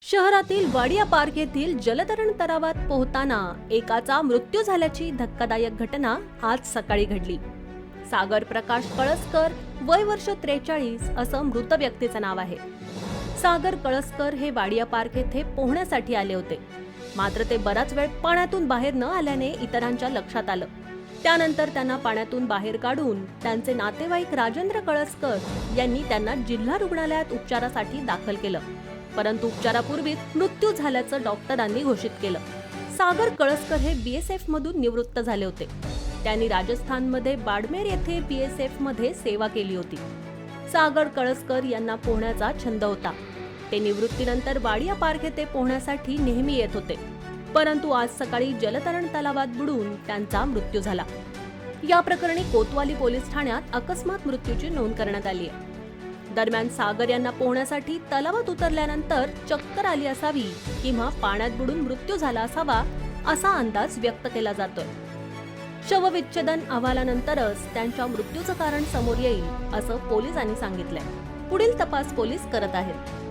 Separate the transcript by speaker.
Speaker 1: शहरातील वाडिया पार्क येथील जलतरण तलावात पोहताना एकाचा मृत्यू झाल्याची धक्कादायक घटना आज सकाळी घडली। सागर प्रकाश कळसकर, वय वर्ष 43 असं मृत व्यक्तीचं नाव आहे। सागर कळसकर हे वाडिया पार्क येथे पोहण्यासाठी आले होते, मात्र ते बराच वेळ पाण्यातून बाहेर न आल्याने इतरांच्या लक्षात आलं। त्यानंतर त्यांना पाण्यातून बाहेर काढून त्यांचे नातेवाईक राजेंद्र कळसकर यांनी त्यांना जिल्हा रुग्णालयात उपचारासाठी दाखल केलं, परंतु उपचारापूर्वीच मृत्यू झाल्याचं डॉक्टरांनी घोषित केलं। सागर कळसकर हे बीएसएफ मधून निवृत्त झाले होते। त्यांनी राजस्थानमध्ये बाडमेर येथे बीएसएफ मध्ये सेवा केली होती। सागर कळसकर यांना पोहण्याचा छंद होता। ते निवृत्तीनंतर वाडिया पार्क येथे पोहण्यासाठी नेहमी येत होते, परंतु आज सकाळी जलतरण तलावात बुडून त्यांचा मृत्यू झाला। या प्रकरणी कोतवाली पोलीस ठाण्यात अकस्मात मृत्यूची नोंद करण्यात आली आहे। दरम्यान सागर यांना पोहण्यासाठी तलावात उतरल्यानंतर चक्कर आली असावी किंवा पाण्यात बुडून मृत्यू झाला असावा असा अंदाज व्यक्त केला जातोय। शवविच्छेदन अहवालानंतरच त्यांच्या मृत्यूचं कारण समोर येईल असं पोलिसांनी सांगितलंय। पुढील तपास पोलीस करत आहेत।